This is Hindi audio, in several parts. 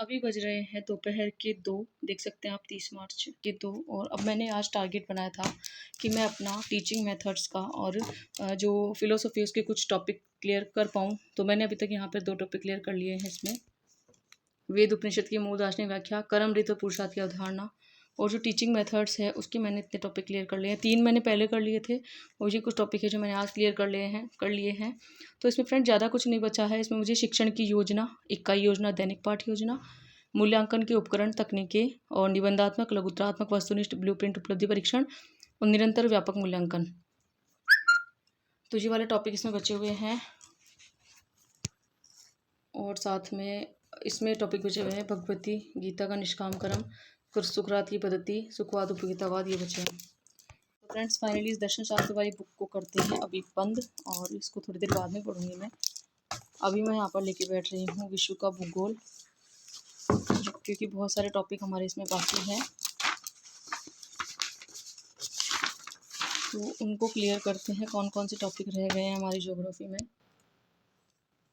अभी बज रहे हैं दोपहर के 2। देख सकते हैं आप 30 मार्च के 2। और अब मैंने आज टारगेट बनाया था कि मैं अपना टीचिंग मेथड्स का और जो फिलोसफी उसके कुछ टॉपिक क्लियर कर पाऊँ। तो मैंने अभी तक यहाँ पर 2 टॉपिक क्लियर कर लिए हैं। इसमें वेद उपनिषद की मूल दार्शनिक व्याख्या, कर्म ऋतु पुरुषार्थ की अवधारणा और जो टीचिंग मेथड्स है उसके मैंने इतने टॉपिक क्लियर कर लिए हैं। 3 मैंने पहले कर लिए थे और ये कुछ टॉपिक है जो मैंने आज क्लियर कर लिए हैं। तो इसमें फ्रेंड ज़्यादा कुछ नहीं बचा है। इसमें मुझे शिक्षण की योजना, इकाई योजना, दैनिक पाठ योजना, मूल्यांकन के उपकरण, तकनीकें और निबंधात्मक, लघुत्रात्मक, वस्तुनिष्ठ, ब्लूप्रिंट, उपलब्धि परीक्षण और निरंतर व्यापक मूल्यांकन, तो ये वाले टॉपिक इसमें बचे हुए हैं। और साथ में इसमें टॉपिक बचे हुए हैं भगवती गीता का निष्काम कर्म, सुकरात की पद्धति, सुखवाद, उपयोगितावाद, ये बचे हैं। तो फ्रेंड्स फाइनली इस दर्शन शास्त्र वाली बुक को करते हैं अभी बंद, और इसको थोड़ी देर बाद में पढ़ूंगी मैं। अभी मैं यहाँ पर लेके बैठ रही हूँ विश्व का भूगोल, क्योंकि बहुत सारे टॉपिक हमारे इसमें बाकी हैं, तो उनको क्लियर करते हैं। कौन कौन से टॉपिक रह गए हैं हमारी ज्योग्राफी में।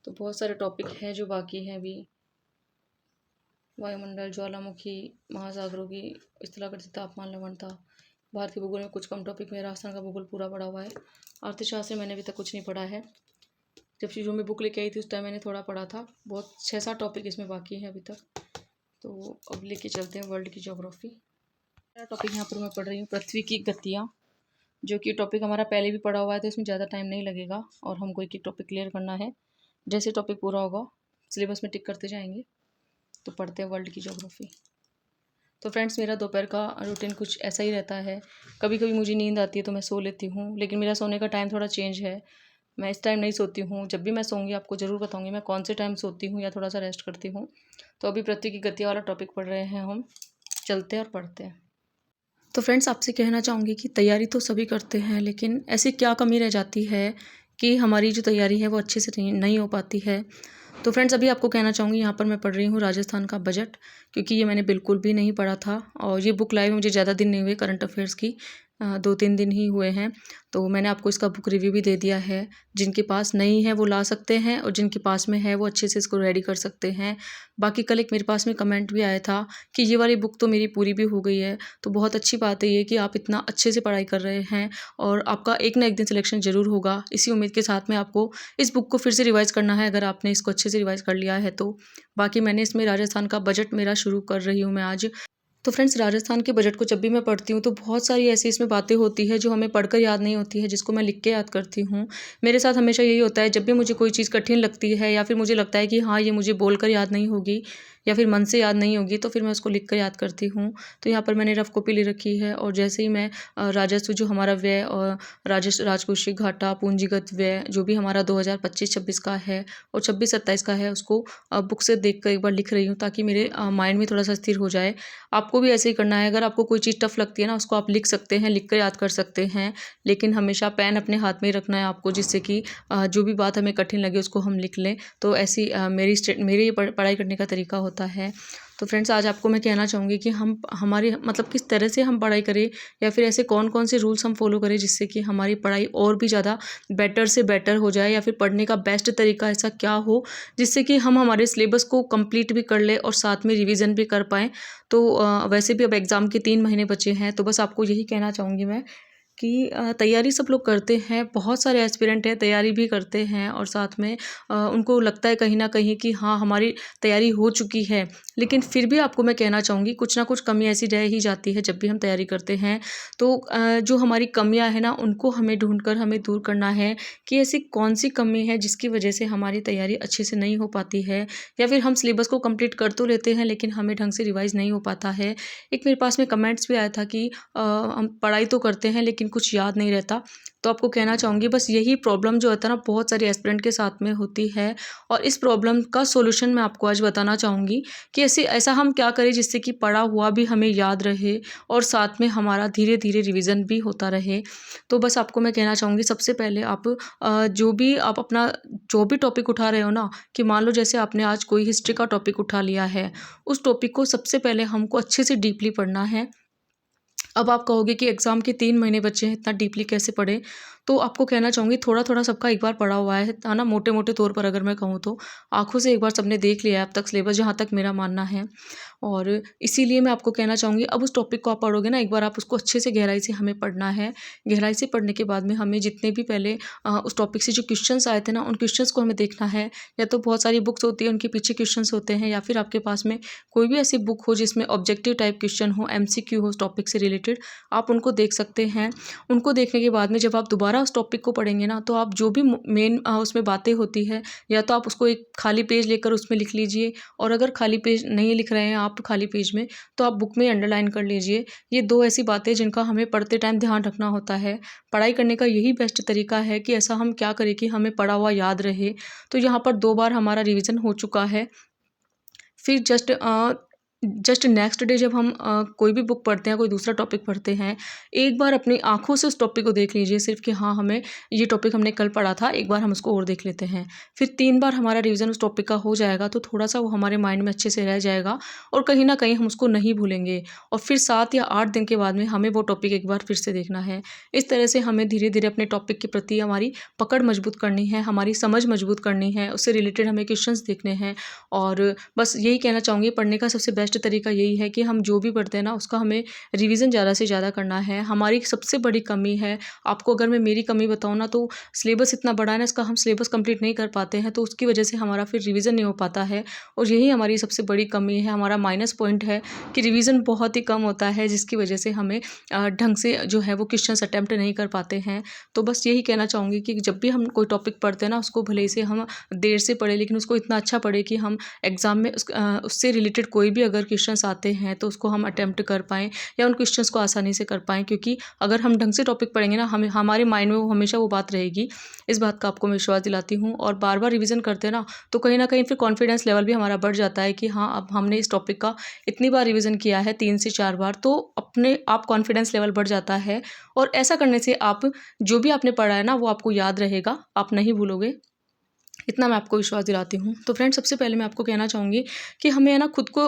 तो बहुत सारे टॉपिक हैं जो बाकी हैं अभी। वायुमंडल, ज्वालामुखी, महासागरों की स्थलाकृति, तापमान, लवणता। भारतीय भूगोल में कुछ कम टॉपिक में, राजस्थान का भूगोल पूरा पढ़ा हुआ है। अर्थशास्त्र मैंने अभी तक कुछ नहीं पढ़ा है। जब चीज़ों में बुक लेके आई थी उस टाइम मैंने थोड़ा पढ़ा था। बहुत 6-7 टॉपिक इसमें बाकी हैं अभी तक। तो अब लेके चलते हैं वर्ल्ड की ज्योग्राफी। पहला टॉपिक यहाँ पर मैं पढ़ रही हूँ पृथ्वी की गतियाँ, जो कि टॉपिक हमारा पहले भी पढ़ा हुआ है, तो इसमें ज़्यादा टाइम नहीं लगेगा और हमको एक टॉपिक क्लियर करना है। जैसे टॉपिक पूरा होगा सिलेबस में टिक करते जाएंगे। तो पढ़ते हैं वर्ल्ड की ज्योग्राफी। तो फ्रेंड्स मेरा दोपहर का रूटीन कुछ ऐसा ही रहता है। कभी कभी मुझे नींद आती है तो मैं सो लेती हूँ, लेकिन मेरा सोने का टाइम थोड़ा चेंज है। मैं इस टाइम नहीं सोती हूँ। जब भी मैं सोऊंगी आपको ज़रूर बताऊँगी मैं कौन से टाइम सोती हूँ या थोड़ा सा रेस्ट करती हूँ। तो अभी पृथ्वी की गतियाँ वाला टॉपिक पढ़ रहे हैं हम। चलते हैं और पढ़ते हैं। तो फ्रेंड्स आपसे कहना चाहूँगी कि तैयारी तो सभी करते हैं, लेकिन ऐसी क्या कमी रह जाती है कि हमारी जो तैयारी है वो अच्छे से नहीं हो पाती है। तो फ्रेंड्स अभी आपको कहना चाहूँगी, यहाँ पर मैं पढ़ रही हूँ राजस्थान का बजट, क्योंकि ये मैंने बिल्कुल भी नहीं पढ़ा था और ये बुक लाए मुझे ज़्यादा दिन नहीं हुए, करंट अफेयर्स की 2-3 दिन ही हुए हैं। तो मैंने आपको इसका बुक रिव्यू भी दे दिया है। जिनके पास नहीं है वो ला सकते हैं और जिनके पास में है वो अच्छे से इसको रेडी कर सकते हैं। बाकी कल एक मेरे पास में कमेंट भी आया था कि ये वाली बुक तो मेरी पूरी भी हो गई है। तो बहुत अच्छी बात है ये कि आप इतना अच्छे से पढ़ाई कर रहे हैं और आपका एक ना एक दिन सिलेक्शन ज़रूर होगा। इसी उम्मीद के साथ में आपको इस बुक को फिर से रिवाइज़ करना है, अगर आपने इसको अच्छे से रिवाइज़ कर लिया है तो। बाकी मैंने इसमें राजस्थान का बजट मेरा शुरू कर रही हूँ मैं आज। तो फ्रेंड्स राजस्थान के बजट को जब भी मैं पढ़ती हूँ तो बहुत सारी ऐसी इसमें बातें होती है जो हमें पढ़कर याद नहीं होती है, जिसको मैं लिख के याद करती हूँ। मेरे साथ हमेशा यही होता है, जब भी मुझे कोई चीज़ कठिन लगती है या फिर मुझे लगता है कि हाँ ये मुझे बोलकर याद नहीं होगी या फिर मन से याद नहीं होगी, तो फिर मैं उसको लिख कर याद करती हूँ। तो यहाँ पर मैंने रफ कॉपी ले रखी है और जैसे ही मैं राजस्व जो हमारा व्यय और राजकोषीय घाटा, पूंजीगत व्यय जो भी हमारा 2025-26 का है और 26-27 का है, उसको बुक से देख कर एक बार लिख रही हूँ, ताकि मेरे माइंड में थोड़ा सा स्थिर हो जाए। आपको भी ऐसे ही करना है। अगर आपको कोई चीज़ टफ लगती है ना, उसको आप लिख सकते हैं, लिख कर याद कर सकते हैं, लेकिन हमेशा पेन अपने हाथ में ही रखना है आपको, जिससे कि जो भी बात हमें कठिन लगे उसको हम लिख लें। तो ऐसी मेरी पढ़ाई करने का तरीका होता है। तो फ्रेंड्स आज आपको मैं कहना चाहूँगी कि हम हमारी मतलब किस तरह से हम पढ़ाई करें या फिर ऐसे कौन कौन से रूल्स हम फॉलो करें जिससे कि हमारी पढ़ाई और भी ज़्यादा बेटर से बेटर हो जाए, या फिर पढ़ने का बेस्ट तरीका ऐसा क्या हो जिससे कि हम हमारे सिलेबस को कंप्लीट भी कर ले और साथ में रिवीजन भी कर पाएँ। तो वैसे भी अब एग्ज़ाम के 3 महीने बचे हैं, तो बस आपको यही कहना चाहूँगी मैं कि तैयारी सब लोग करते हैं। बहुत सारे एस्पिरेंट हैं तैयारी भी करते हैं और साथ में उनको लगता है कहीं न कहीं कि हाँ हमारी तैयारी हो चुकी है, लेकिन फिर भी आपको मैं कहना चाहूँगी कुछ ना कुछ कमी ऐसी रह ही जाती है जब भी हम तैयारी करते हैं। तो जो हमारी कमियाँ हैं ना, उनको हमें ढूँढ कर हमें दूर करना है कि ऐसी कौन-सी कमी है जिसकी वजह से हमारी तैयारी अच्छे से नहीं हो पाती है, या फिर हम सिलेबस को कंप्लीट कर तो लेते हैं लेकिन हमें ढंग से रिवाइज़ नहीं हो पाता है। एक मेरे पास में कमेंट्स भी आया था कि हम पढ़ाई तो करते हैं लेकिन कुछ याद नहीं रहता। तो आपको कहना चाहूँगी बस यही प्रॉब्लम जो होता है ना, बहुत सारे एस्पिरेंट के साथ में होती है, और इस प्रॉब्लम का सॉल्यूशन मैं आपको आज बताना चाहूँगी कि ऐसा हम क्या करें जिससे कि पढ़ा हुआ भी हमें याद रहे और साथ में हमारा धीरे-धीरे रिवीजन भी होता रहे। तो बस आपको मैं कहना चाहूँगी सबसे पहले आप जो भी आप अपना जो भी टॉपिक उठा रहे हो ना, कि मान लो जैसे आपने आज कोई हिस्ट्री का टॉपिक उठा लिया है, उस टॉपिक को सबसे पहले हमको अच्छे से डीपली पढ़ना है। अब आप कहोगे कि एग्ज़ाम के 3 महीने बचे हैं, इतना डीपली कैसे पढ़ें? तो आपको कहना चाहूँगी थोड़ा-थोड़ा सबका एक बार पढ़ा हुआ है ना, मोटे-मोटे तौर पर अगर मैं कहूँ तो। आँखों से एक बार सबने देख लिया है अब तक सिलेबस, जहाँ तक मेरा मानना है। और इसीलिए मैं आपको कहना चाहूँगी अब उस टॉपिक को आप पढ़ोगे ना, एक बार आप उसको अच्छे से गहराई से हमें पढ़ना है। गहराई से पढ़ने के बाद में हमें जितने भी पहले उस टॉपिक से जो क्वेश्चंस आए थे ना, उन क्वेश्चंस को हमें देखना है। या तो बहुत सारी बुक्स होती है, उनके पीछे क्वेश्चंस होते हैं, या फिर आपके पास में कोई भी ऐसी बुक हो जिसमें ऑब्जेक्टिव टाइप क्वेश्चन हो, एमसीक्यू हो उस टॉपिक से रिलेटेड, आप उनको देख सकते हैं। उनको देखने के बाद में जब आप दोबारा उस टॉपिक को पढ़ेंगे ना, तो आप जो भी मेन उसमें बातें होती है, या तो आप उसको एक खाली पेज लेकर उसमें लिख लीजिए, और अगर खाली पेज नहीं लिख रहे हैं आप खाली पेज में, तो आप बुक में अंडरलाइन कर लीजिए। ये 2 ऐसी बातें जिनका हमें पढ़ते टाइम ध्यान रखना होता है। पढ़ाई करने का यही बेस्ट तरीका है कि ऐसा हम क्या करें कि हमें पढ़ा हुआ याद रहे। तो यहाँ पर 2 बार हमारा रिवीजन हो चुका है। फिर जस्ट नेक्स्ट डे जब हम कोई भी बुक पढ़ते हैं, कोई दूसरा टॉपिक पढ़ते हैं, एक बार अपनी आँखों से उस टॉपिक को देख लीजिए सिर्फ़ कि हाँ, हमें ये टॉपिक हमने कल पढ़ा था, एक बार हम उसको और देख लेते हैं। फिर 3 बार हमारा रिवीजन उस टॉपिक का हो जाएगा, तो थोड़ा-सा वो हमारे माइंड में अच्छे से रह जाएगा, और कहीं न कहीं हम उसको नहीं भूलेंगे। और फिर 7 या 8 दिन के बाद में हमें वो टॉपिक एक बार फिर से देखना है। इस तरह से हमें धीरे-धीरे अपने टॉपिक के प्रति हमारी पकड़ मजबूत करनी है, हमारी समझ मजबूत करनी है, उससे रिलेटेड हमें क्वेश्चंस देखने हैं। और बस यही कहना चाहूँगी, पढ़ने का सबसे बेस्ट तरीका यही है कि हम जो भी पढ़ते हैं ना, उसका हमें रिवीजन ज़्यादा से ज़्यादा करना है। हमारी सबसे बड़ी कमी है, आपको अगर मैं मेरी कमी बताऊँ ना, तो सिलेबस इतना बड़ा है ना, इसका हम सिलेबस कंप्लीट नहीं कर पाते हैं, तो उसकी वजह से हमारा फिर रिवीजन नहीं हो पाता है। और यही हमारी सबसे बड़ी कमी है, हमारा माइनस पॉइंट है कि रिवीजन बहुत ही कम होता है, जिसकी वजह से हमें ढंग से जो है वो क्वेश्चंस अटेम्प्ट नहीं कर पाते हैं। तो बस यही कहना चाहूँगी कि जब भी हम कोई टॉपिक पढ़ते हैं ना, उसको भले ही से हम देर से पढ़ें, लेकिन उसको इतना अच्छा पढ़ें कि हम एग्ज़ाम में उससे रिलेटेड कोई भी अगर क्वेश्चंस आते हैं तो उसको हम अटेम्प्ट कर पाएँ, या उन क्वेश्चंस को आसानी से कर पाएँ। क्योंकि अगर हम ढंग से टॉपिक पढ़ेंगे ना, हमें हमारे माइंड में वो हमेशा वो बात रहेगी। इस बात का आपको मैं विश्वास दिलाती हूँ। और बार-बार रिवीजन करते हैं ना, तो कहीं न कहीं फिर कॉन्फिडेंस लेवल भी हमारा बढ़ जाता है कि हाँ, अब हमने इस टॉपिक का इतनी बार रिवीजन किया है, 3 से 4 बार, तो अपने आप कॉन्फिडेंस लेवल बढ़ जाता है। और ऐसा करने से आप जो भी आपने पढ़ा है ना, वो आपको याद रहेगा, आप नहीं भूलोगे। इतना मैं आपको विश्वास दिलाती हूँ। तो फ्रेंड्स, सबसे पहले मैं आपको कहना चाहूँगी कि हमें है ना खुद को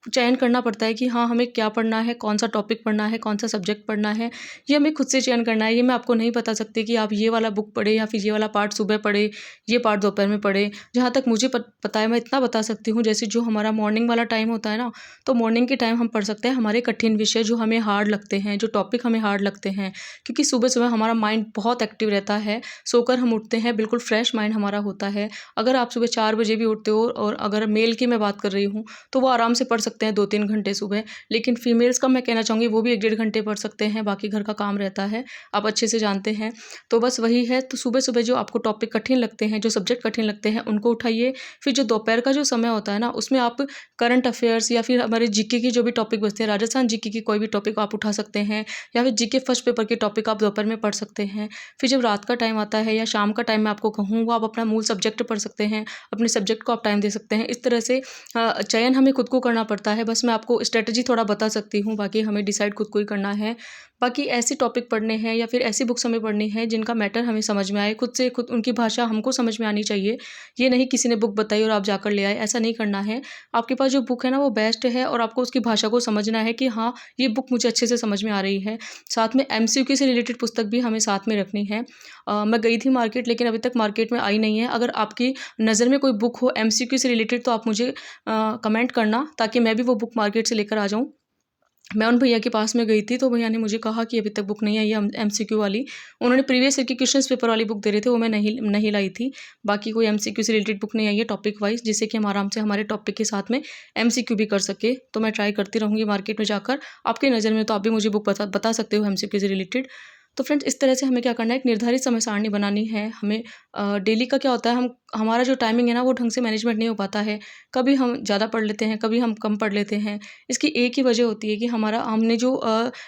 चयन करना पड़ता है कि हाँ, हमें क्या पढ़ना है, कौन-सा टॉपिक पढ़ना है, कौन-सा सब्जेक्ट पढ़ना है, ये हमें खुद से चयन करना है। ये मैं आपको नहीं बता सकती कि आप ये वाला बुक पढ़ें या फिर ये वाला पार्ट सुबह पढ़ें, ये पार्ट दोपहर में पढ़ें। जहाँ तक मुझे पता है, मैं इतना बता सकती हूँ, जैसे जो हमारा मॉर्निंग वाला टाइम होता है ना, तो मॉर्निंग के टाइम हम पढ़ सकते हैं हमारे कठिन विषय जो हमें हार्ड लगते हैं, जो टॉपिक हमें हार्ड लगते हैं। क्योंकि सुबह-सुबह हमारा माइंड बहुत एक्टिव रहता है, सोकर हम उठते हैं, बिल्कुल फ्रेश माइंड हमारा होता है। अगर आप सुबह 4 बजे भी उठते हो, और अगर मेल की मैं बात कर रही हूँ, तो वो आराम से पढ़ सकते हैं 2-3 घंटे सुबह। लेकिन फीमेल्स का मैं कहना चाहूँगी, वो भी 1 डेढ़ घंटे पढ़ सकते हैं, बाकी घर का काम रहता है, आप अच्छे से जानते हैं। तो बस वही है, तो सुबह-सुबह जो आपको टॉपिक कठिन लगते हैं, जो सब्जेक्ट कठिन लगते हैं, उनको उठाइए। फिर जो दोपहर का जो समय होता है ना, उसमें आप करंट अफेयर्स या फिर हमारे जीके के जो भी टॉपिक बचते हैं, राजस्थान जीके की कोई भी टॉपिक आप उठा सकते हैं, या फिर जीके फर्स्ट पेपर के टॉपिक आप दोपहर में पढ़ सकते हैं। फिर जब रात का टाइम आता है या शाम का टाइम मैं आपको कहूँ, वो आप अपना मूल सब्जेक्ट पढ़ सकते हैं, अपने सब्जेक्ट को आप टाइम दे सकते हैं। इस तरह से चयन हमें खुद को करना पड़ता है। बस मैं आपको स्ट्रेटजी थोड़ा बता सकती हूँ, बाकी हमें डिसाइड खुद को ही करना है। बाकी ऐसे टॉपिक पढ़ने हैं या फिर ऐसी बुक्स हमें पढ़नी है जिनका मैटर हमें समझ में आए, खुद से खुद उनकी भाषा हमको समझ में आनी चाहिए। ये नहीं किसी ने बुक बताई और आप जाकर ले आए, ऐसा नहीं करना है। आपके पास जो बुक है ना, वो बेस्ट है, और आपको उसकी भाषा को समझना है कि हाँ, ये बुक मुझे अच्छे से समझ में आ रही है। साथ में एमसीक्यू से रिलेटेड पुस्तक भी हमें साथ में रखनी है। मैं गई थी मार्केट, लेकिन अभी तक मार्केट में आई नहीं है। अगर आपकी नज़र में कोई बुक हो एमसीक्यू से रिलेटेड, तो आप मुझे कमेंट करना, ताकि मैं भी वो बुक मार्केट से लेकर आ जाऊँ। मैं उन भैया के पास में गई थी, तो भैया ने मुझे कहा कि अभी तक बुक नहीं आई है एमसीक्यू वाली। उन्होंने प्रीवियस ईयर की क्वेश्चंस पेपर वाली बुक दे रहे थे, वो मैं नहीं लाई थी। बाकी कोई एमसीक्यू से रिलेटेड बुक नहीं आई है टॉपिक वाइज़, जिससे कि हम आराम से हमारे टॉपिक के साथ में एमसीक्यू भी कर सकें। तो मैं ट्राई करती रहूँगी मार्केट में जाकर। आपकी नज़र में तो आप भी मुझे बुक बता सकते हो एमसीक्यू से रिलेटेड। तो फ्रेंड्स, इस तरह से हमें क्या करना है, एक निर्धारित समय सारणी बनानी है। हमें डेली का क्या होता है, हमारा जो टाइमिंग है ना, वो ढंग से मैनेजमेंट नहीं हो पाता है। कभी हम ज़्यादा पढ़ लेते हैं, कभी हम कम पढ़ लेते हैं। इसकी एक ही वजह होती है कि हमने जो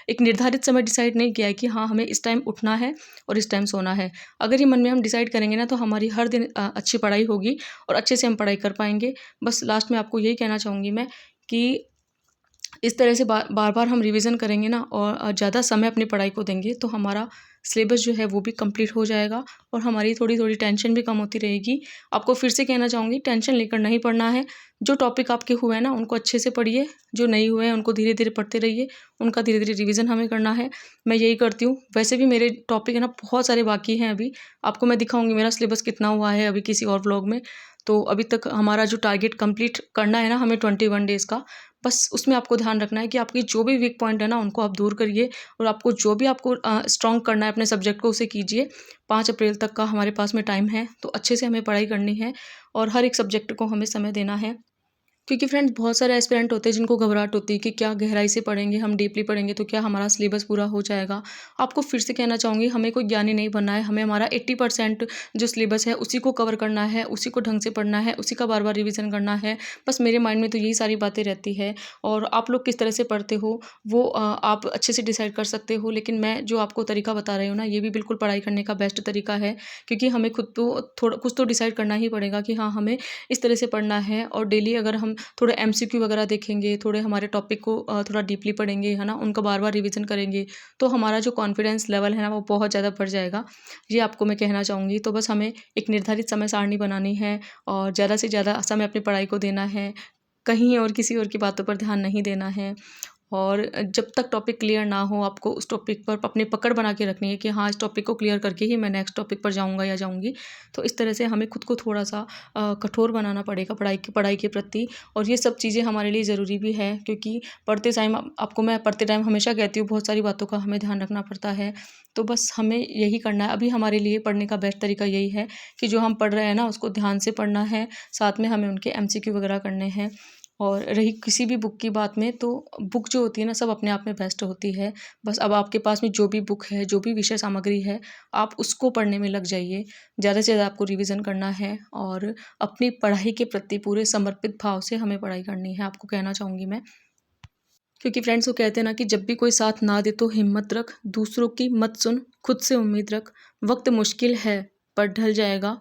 एक निर्धारित समय डिसाइड नहीं किया है कि हाँ, हमें इस टाइम उठना है और इस टाइम सोना है। अगर ये मन में हम डिसाइड करेंगे ना, तो हमारी हर दिन अच्छी पढ़ाई होगी और अच्छे से हम पढ़ाई कर पाएँगे। बस लास्ट में आपको यही कहना चाहूँगी मैं कि इस तरह से बार बार हम रिवीजन करेंगे ना और ज़्यादा समय अपनी पढ़ाई को देंगे तो हमारा सिलेबस जो है वो भी कंप्लीट हो जाएगा और हमारी थोड़ी थोड़ी टेंशन भी कम होती रहेगी। आपको फिर से कहना चाहूँगी, टेंशन लेकर नहीं पढ़ना है। जो टॉपिक आपके हुए हैं ना उनको अच्छे से पढ़िए, जो नहीं हुए हैं उनको धीरे धीरे पढ़ते रहिए, उनका धीरे धीरे रिवीजन हमें करना है। मैं यही करती हूँ। वैसे भी मेरे टॉपिक है ना बहुत सारे बाकी हैं अभी। आपको मैं दिखाऊंगी मेरा सिलेबस कितना हुआ है अभी किसी और व्लॉग में। तो अभी तक हमारा जो टारगेट कंप्लीट करना है ना हमें 21 डेज़ का, बस उसमें आपको ध्यान रखना है कि आपकी जो भी वीक पॉइंट है ना उनको आप दूर करिए और आपको जो भी आपको स्ट्रॉन्ग करना है अपने सब्जेक्ट को उसे कीजिए। 5 अप्रैल तक का हमारे पास में टाइम है, तो अच्छे से हमें पढ़ाई करनी है और हर एक सब्जेक्ट को हमें समय देना है। क्योंकि फ्रेंड्स बहुत सारे एस्पिरेंट होते हैं जिनको घबराहट होती है कि क्या गहराई से पढ़ेंगे, हम डीपली पढ़ेंगे तो क्या हमारा सिलेबस पूरा हो जाएगा। आपको फिर से कहना चाहूँगी, हमें कोई ज्ञानी नहीं बनना है, हमें हमारा 80% जो सिलेबस है उसी को कवर करना है, उसी को ढंग से पढ़ना है, उसी का बार बार रिविज़न करना है। बस मेरे माइंड में तो यही सारी बातें रहती है और आप लोग किस तरह से पढ़ते हो वो आप अच्छे से डिसाइड कर सकते हो। लेकिन मैं जो आपको तरीका बता रही हूँ ना, ये भी बिल्कुल पढ़ाई करने का बेस्ट तरीका है, क्योंकि हमें खुद तो थोड़ा कुछ तो डिसाइड करना ही पड़ेगा कि हाँ, हमें इस तरह से पढ़ना है। और डेली अगर हम थोड़े एमसीक्यू वगैरह देखेंगे, थोड़े हमारे टॉपिक को थोड़ा डीपली पढ़ेंगे, है ना, उनका बार बार रिवीजन करेंगे, तो हमारा जो कॉन्फिडेंस लेवल है ना वो बहुत ज़्यादा बढ़ जाएगा। ये आपको मैं कहना चाहूँगी। तो बस हमें एक निर्धारित समय सारणी बनानी है और ज़्यादा से ज़्यादा समय अपनी पढ़ाई को देना है, कहीं और किसी और की बातों पर ध्यान नहीं देना है। और जब तक टॉपिक क्लियर ना हो आपको उस टॉपिक पर अपनी पकड़ बना के रखनी है कि हाँ, इस टॉपिक को क्लियर करके ही मैं नेक्स्ट टॉपिक पर जाऊँगा या जाऊँगी। तो इस तरह से हमें खुद को थोड़ा-सा कठोर बनाना पड़ेगा पढ़ाई के प्रति। और ये सब चीज़ें हमारे लिए ज़रूरी भी है, क्योंकि पढ़ते टाइम आपको मैं पढ़ते टाइम हमेशा कहती हूँ बहुत सारी बातों का हमें ध्यान रखना पड़ता है। तो बस हमें यही करना है। अभी हमारे लिए पढ़ने का बेस्ट तरीका यही है कि जो हम पढ़ रहे हैं ना उसको ध्यान से पढ़ना है, साथ में हमें उनके एमसीक्यू वगैरह करने हैं। और रही किसी भी बुक की बात में, तो बुक जो होती है ना सब अपने आप में बेस्ट होती है। बस अब आपके पास में जो भी बुक है, जो भी विषय सामग्री है, आप उसको पढ़ने में लग जाइए। ज़्यादा से ज़्यादा आपको रिवीजन करना है और अपनी पढ़ाई के प्रति पूरे समर्पित भाव से हमें पढ़ाई करनी है, आपको कहना चाहूँगी मैं। क्योंकि फ्रेंड्स वो कहते हैं ना कि जब भी कोई साथ ना दे तो हिम्मत रख, दूसरों की मत सुन, खुद से उम्मीद रख। वक्त मुश्किल है पर ढल जाएगा,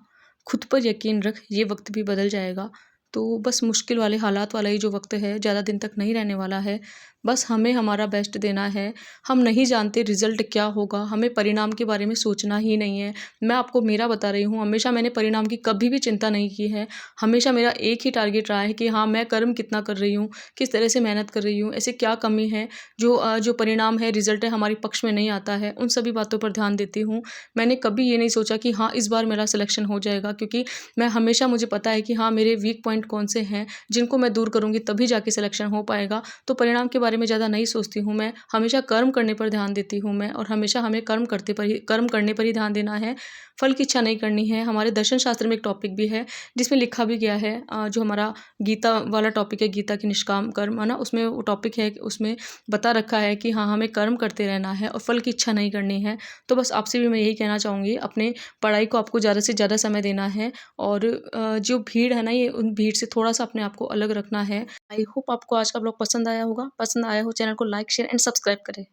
खुद पर यकीन रख, ये वक्त भी बदल जाएगा। तो बस मुश्किल वाले हालात वाला ही जो वक्त है ज़्यादा दिन तक नहीं रहने वाला है। बस हमें हमारा बेस्ट देना है। हम नहीं जानते रिजल्ट क्या होगा, हमें परिणाम के बारे में सोचना ही नहीं है। मैं आपको मेरा बता रही हूँ, हमेशा मैंने परिणाम की कभी भी चिंता नहीं की है। हमेशा मेरा एक ही टारगेट रहा है कि हाँ, मैं कर्म कितना कर रही हूँ, किस तरह से मेहनत कर रही हूँ, ऐसे क्या कमी है जो परिणाम है, रिजल्ट है हमारे पक्ष में नहीं आता है, उन सभी बातों पर ध्यान देती हूँ। मैंने कभी ये नहीं सोचा कि हाँ, इस बार मेरा सिलेक्शन हो जाएगा, क्योंकि मैं हमेशा मुझे पता है कि हाँ, मेरे वीक पॉइंट कौन से हैं, जिनको मैं दूर करूँगी तभी जाके सिलेक्शन हो पाएगा। तो परिणाम के बारे में ज़्यादा नहीं सोचती हूँ मैं, हमेशा कर्म करने पर ध्यान देती हूँ मैं, और हमेशा हमें कर्म करने पर ही ध्यान देना है, फल की इच्छा नहीं करनी है। हमारे दर्शन शास्त्र में एक टॉपिक भी है जिसमें लिखा भी गया है, जो हमारा गीता वाला टॉपिक है, गीता की निष्काम कर्म, है ना, उसमें वो टॉपिक है, उसमें बता रखा है कि हाँ, हमें कर्म करते रहना है और फल की इच्छा नहीं करनी है। तो बस आपसे भी मैं यही कहना चाहूँगी, अपने पढ़ाई को आपको ज़्यादा से ज़्यादा समय देना है और जो भीड़ है ना, ये उन भीड़ से थोड़ा-सा अपने आप को अलग रखना है। आई होप आपको आज का ब्लॉग पसंद आया होगा। पसंद आया हो चैनल को लाइक, शेयर एंड सब्सक्राइब करें।